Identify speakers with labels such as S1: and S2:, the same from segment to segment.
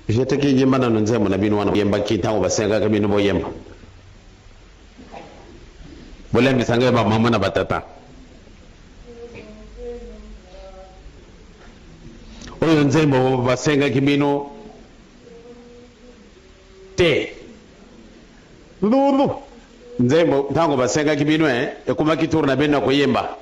S1: jete ki yemba na nze mo na binu wana yemba kita obasenga ka binu bo yemba bole misanga ba mama na batata oyo nze mo basenga kibino te lulu nze mo tango basenga kibino ekuma kituru na beno ko yemba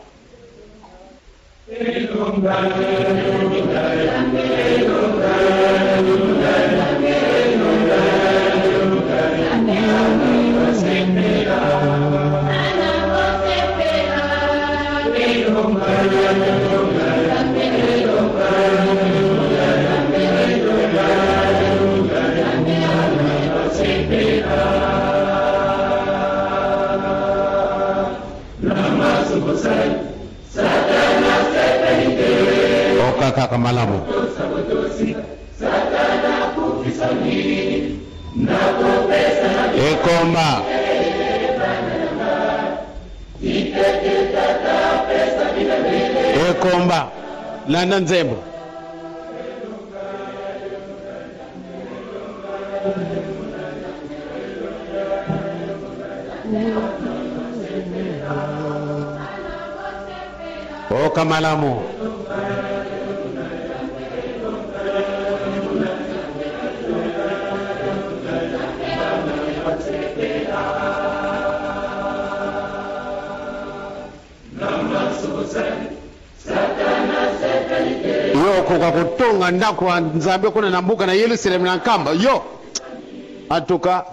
S1: kaka malamu ekomba ekomba lana nzembo o kamalamu kwa kutonga ndako nzambe kuna nambuka na Yerusalemu na nkamba yo atuka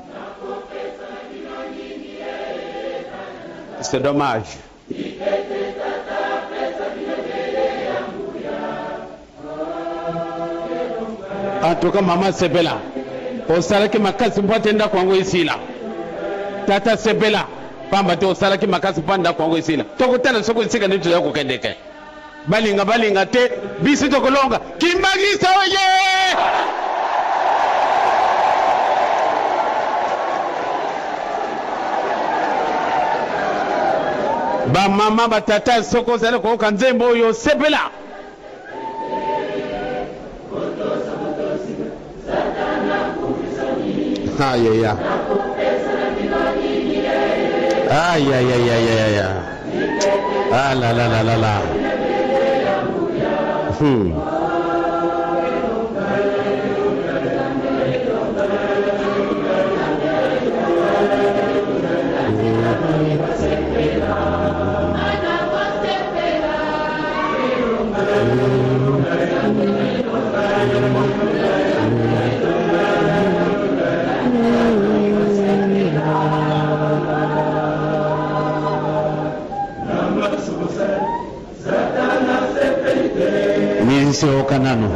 S1: c'est dommage atuka mama sepela osalaki makasi mpate ndako wangu isila tata sepela pamba te osalaki makasi mpate ndako wangu isila tokutana soko isika nitu ya kukendeke balinga te bisi tokolonga Kimbangisa oye ba mama batata soko zale ko kanzembo oyo sepela ya la Ministre Okanano,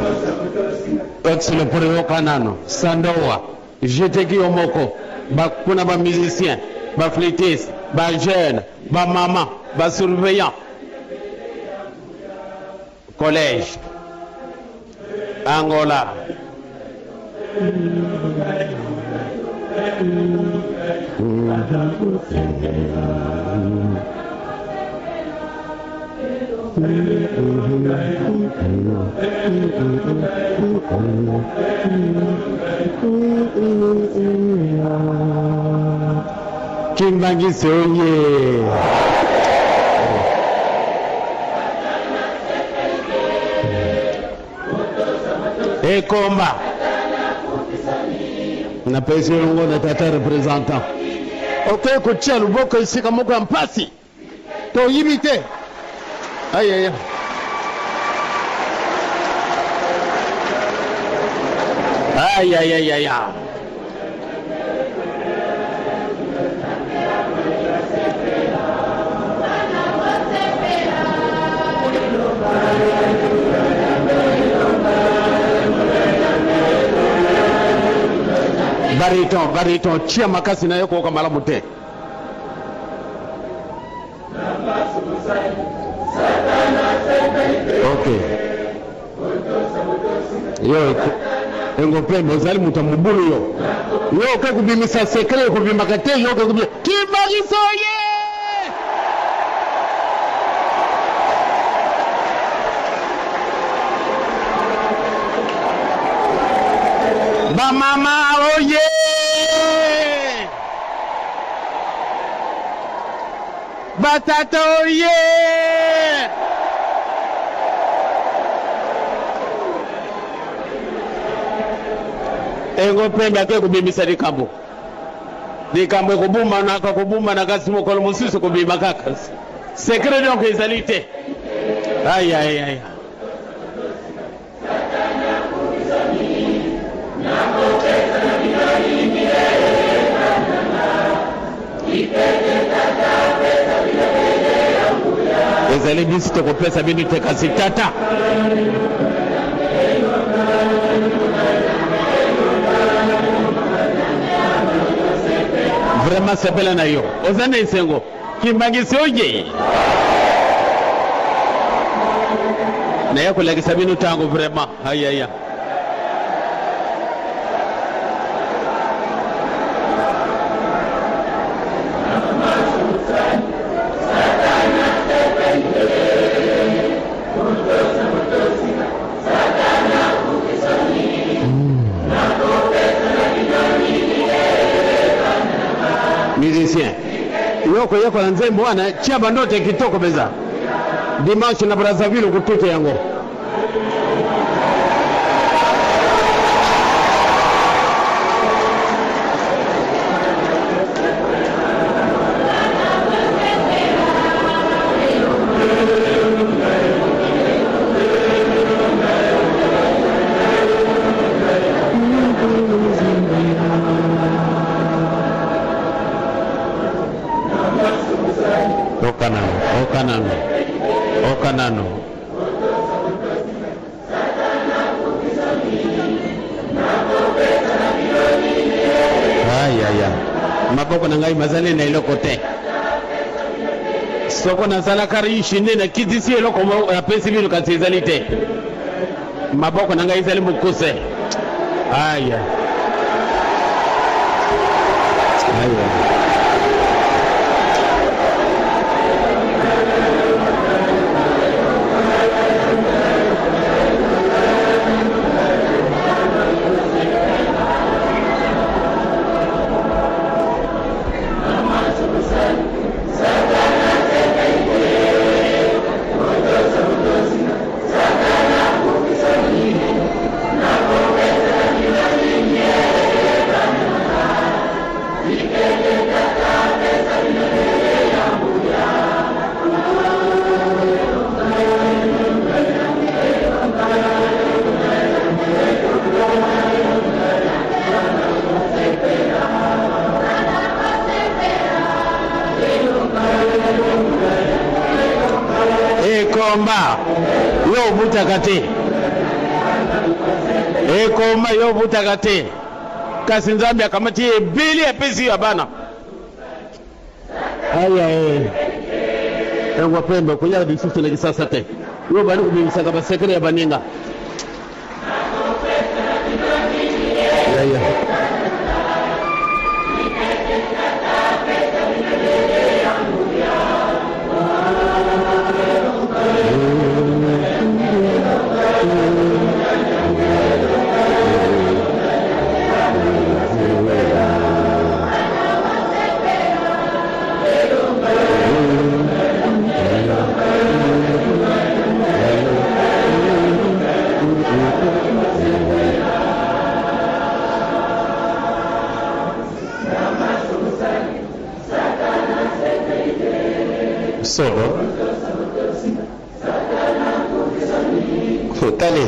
S1: Excellent pour Okanano, Sandoa, Jeteki Omoko, Bakuna ba musicien, ba flûtiste, ba jeune, ba maman, ba surveillant, collège, Angola. Kimbangisa oye ekomba na pesi longo na tata représentant ok kutia luboko isika moko ya mpasi to yimite aïe bariton tia makasi na yoko kama malamu te okay yo engo pembe zali mutamubulu yo ke kubimisa sekre kubimaka te yo ke kubimisa Kimbangisa oye Bamama oye! Batata oye! Engo pembe ke kubimbisa likambo. Likambo kubuma na kasimo kwa musiso kubimba kaka. Secret donc ezalite. Aïe aïe aïe. Ezali bisi tokopesa binu tekasitata. Vraiment sepela na yo. Ozana isengo. Kimbangisi oje. Na yako lagi sabinu tango vraiment. Aïe aïe. Musicien yoko na nzembo bwana chaba ndote kitoko beza dimanche na Brazzaville kutute yango Okanano. Aya. Maboko na ngai mazale na iloko te. Soko na sala kari shinde na kidisi eloko mo apesi bino kasizali te. Maboko na ngai zali mukuse. Aya. Ekomba yo butakate. Ekoma yo butakate. Kasi Nzambi akamati ebili epesi abana. Aya Engwa pembe kunya bisusu na kisasa te. Yo bali kubimisaka basekere ya baninga. Aya. Solo Futali